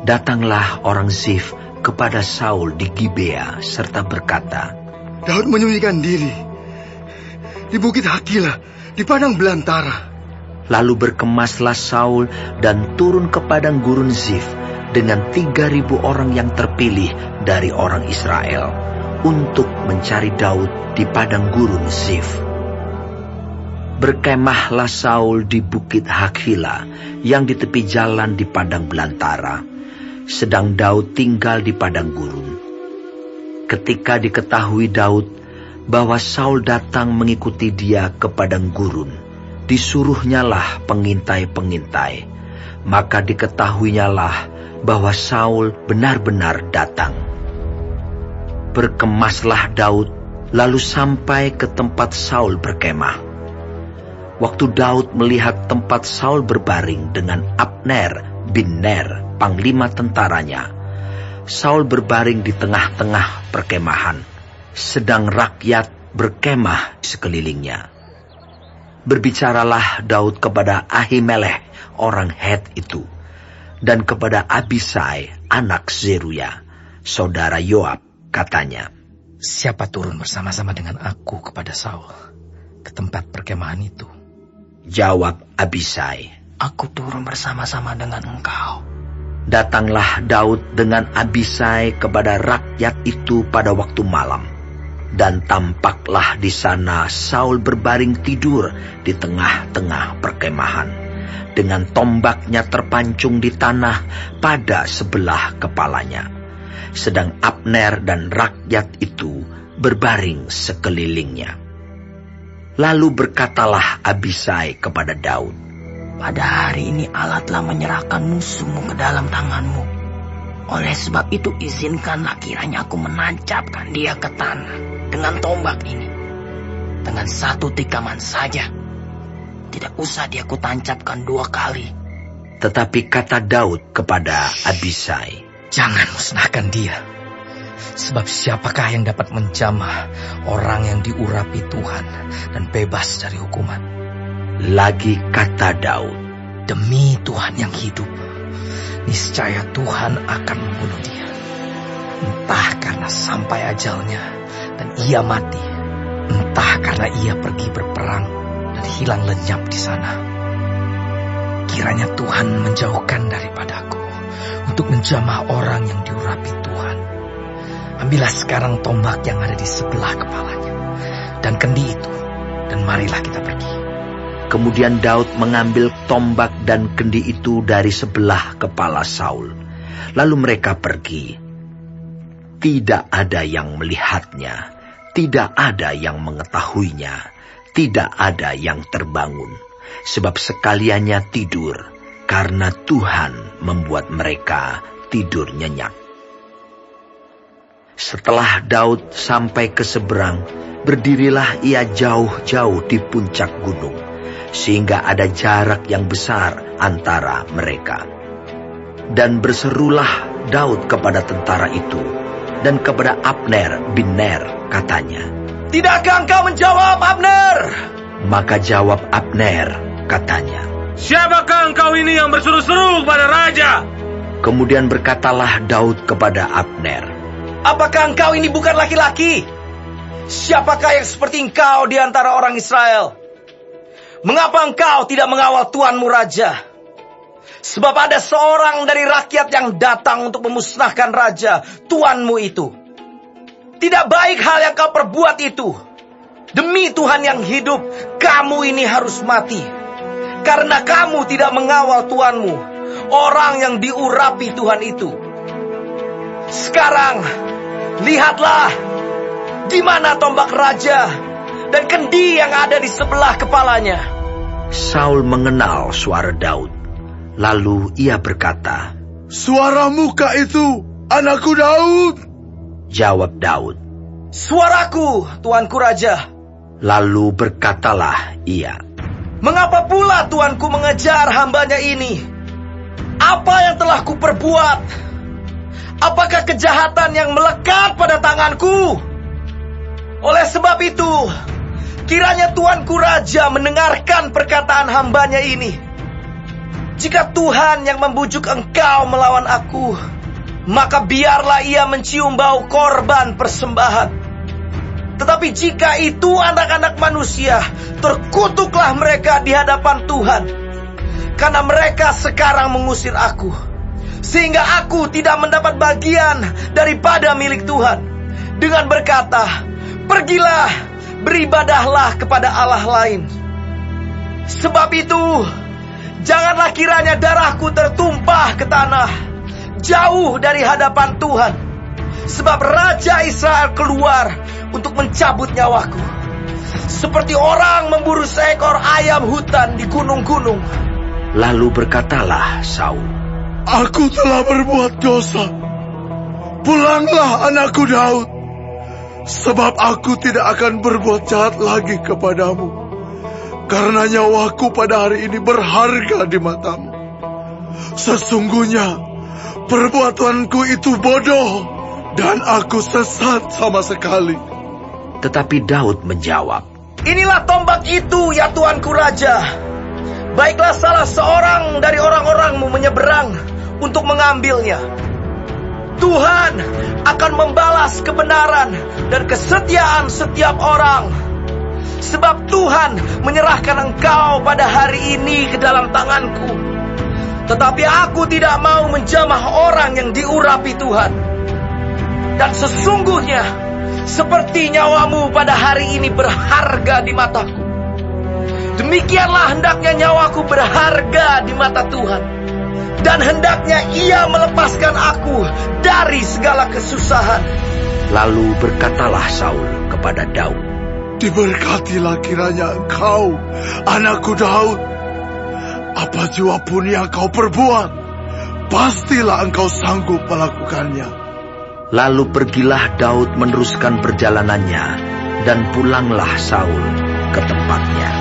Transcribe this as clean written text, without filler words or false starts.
Datanglah orang Zif kepada Saul di Gibea serta berkata, Daud menyembunyikan diri di bukit Hakila, di padang belantara. Lalu berkemaslah Saul dan turun ke padang gurun Zif dengan 3.000 orang yang terpilih dari orang Israel untuk mencari Daud di padang gurun Zif. Berkemahlah Saul di bukit Hakila yang di tepi jalan di padang belantara, sedang Daud tinggal di padang gurun. Ketika diketahui Daud bahwa Saul datang mengikuti dia ke padang gurun, disuruhnyalah pengintai-pengintai, maka diketahuinyalah bahwa Saul benar-benar datang. Berkemaslah Daud, lalu sampai ke tempat Saul berkemah. Waktu Daud melihat tempat Saul berbaring dengan Abner bin Ner, panglima tentaranya, Saul berbaring di tengah-tengah perkemahan, sedang rakyat berkemah sekelilingnya. Berbicaralah Daud kepada Ahimelech orang Het itu, dan kepada Abisai anak Zeruya, saudara Yoab, katanya, Siapa turun bersama-sama dengan aku kepada Saul ke tempat perkemahan itu? Jawab Abisai, Aku turun bersama-sama dengan engkau. Datanglah Daud dengan Abisai kepada rakyat itu pada waktu malam, dan tampaklah di sana Saul berbaring tidur di tengah-tengah perkemahan, dengan tombaknya terpancung di tanah pada sebelah kepalanya, sedang Abner dan rakyat itu berbaring sekelilingnya. Lalu berkatalah Abisai kepada Daud, Pada hari ini Allah telah menyerahkan musuhmu ke dalam tanganmu. Oleh sebab itu izinkanlah kiranya aku menancapkan dia ke tanah dengan tombak ini, dengan satu tikaman saja. Tidak usah dia kutancapkan 2 kali. Tetapi kata Daud kepada Abisai, Jangan musnahkan dia. Sebab siapakah yang dapat menjamah orang yang diurapi Tuhan dan bebas dari hukuman? Lagi kata Daud, Demi Tuhan yang hidup, niscaya Tuhan akan membunuh dia. Entah karena sampai ajalnya dan ia mati, entah karena ia pergi berperang dan hilang lenyap di sana. Kiranya Tuhan menjauhkan daripadaku untuk menjamah orang yang diurapi Tuhan. Ambillah sekarang tombak yang ada di sebelah kepalanya dan kendi itu, dan marilah kita pergi. Kemudian Daud mengambil tombak dan kendi itu dari sebelah kepala Saul. Lalu mereka pergi. Tidak ada yang melihatnya, tidak ada yang mengetahuinya, tidak ada yang terbangun, sebab sekaliannya tidur, karena Tuhan membuat mereka tidur nyenyak. Setelah Daud sampai ke seberang, berdirilah ia jauh-jauh di puncak gunung, sehingga ada jarak yang besar antara mereka. Dan berserulah Daud kepada tentara itu, dan kepada Abner bin Ner, katanya, Tidakkah engkau menjawab, Abner? Maka jawab Abner, katanya, Siapakah engkau ini yang berseru-seru pada raja? Kemudian berkatalah Daud kepada Abner, Apakah engkau ini bukan laki-laki? Siapakah yang seperti engkau di antara orang Israel? Mengapa engkau tidak mengawal tuanmu raja? Sebab ada seorang dari rakyat yang datang untuk memusnahkan raja, tuanmu itu. Tidak baik hal yang kau perbuat itu. Demi Tuhan yang hidup, kamu ini harus mati. Karena kamu tidak mengawal tuanmu, orang yang diurapi Tuhan itu. Sekarang, lihatlah, di mana tombak raja dan kendi yang ada di sebelah kepalanya. Saul mengenal suara Daud. Lalu ia berkata, Suara muka itu, anakku Daud. Jawab Daud, Suaraku, tuanku raja. Lalu berkatalah ia, Mengapa pula tuanku mengejar hambanya ini? Apa yang telah kuperbuat? Apakah kejahatan yang melekat pada tanganku? Oleh sebab itu, kiranya tuanku raja mendengarkan perkataan hambanya ini. Jika Tuhan yang membujuk engkau melawan aku, maka biarlah ia mencium bau korban persembahan. Tetapi jika itu anak-anak manusia, terkutuklah mereka di hadapan Tuhan, karena mereka sekarang mengusir aku, sehingga aku tidak mendapat bagian daripada milik Tuhan, dengan berkata, pergilah, beribadahlah kepada Allah lain. Sebab itu, janganlah kiranya darahku tertumpah ke tanah, jauh dari hadapan Tuhan. Sebab Raja Israel keluar untuk mencabut nyawaku, seperti orang memburu seekor ayam hutan di gunung-gunung. Lalu berkatalah Saul, Aku telah berbuat dosa. Pulanglah anakku Daud, sebab aku tidak akan berbuat jahat lagi kepadamu, karena nyawaku pada hari ini berharga di matamu. Sesungguhnya perbuatanku itu bodoh, dan aku sesat sama sekali. tetapi Daud menjawab, Inilah tombak itu, ya Tuanku Raja. Baiklah salah seorang dari orang-orangmu menyeberang untuk mengambilnya. Tuhan akan membalas kebenaran dan kesetiaan setiap orang. Sebab Tuhan menyerahkan engkau pada hari ini ke dalam tanganku. Tetapi aku tidak mau menjamah orang yang diurapi Tuhan. Dan sesungguhnya, seperti nyawamu pada hari ini berharga di mataku, demikianlah hendaknya nyawaku berharga di mata Tuhan. Dan hendaknya ia melepaskan aku dari segala kesusahan. lalu berkatalah Saul kepada Daud, Diberkatilah kiranya engkau, anakku Daud. Apa jua pun yang kau perbuat, pastilah engkau sanggup melakukannya. Lalu pergilah Daud meneruskan perjalanannya, dan pulanglah Saul ke tempatnya.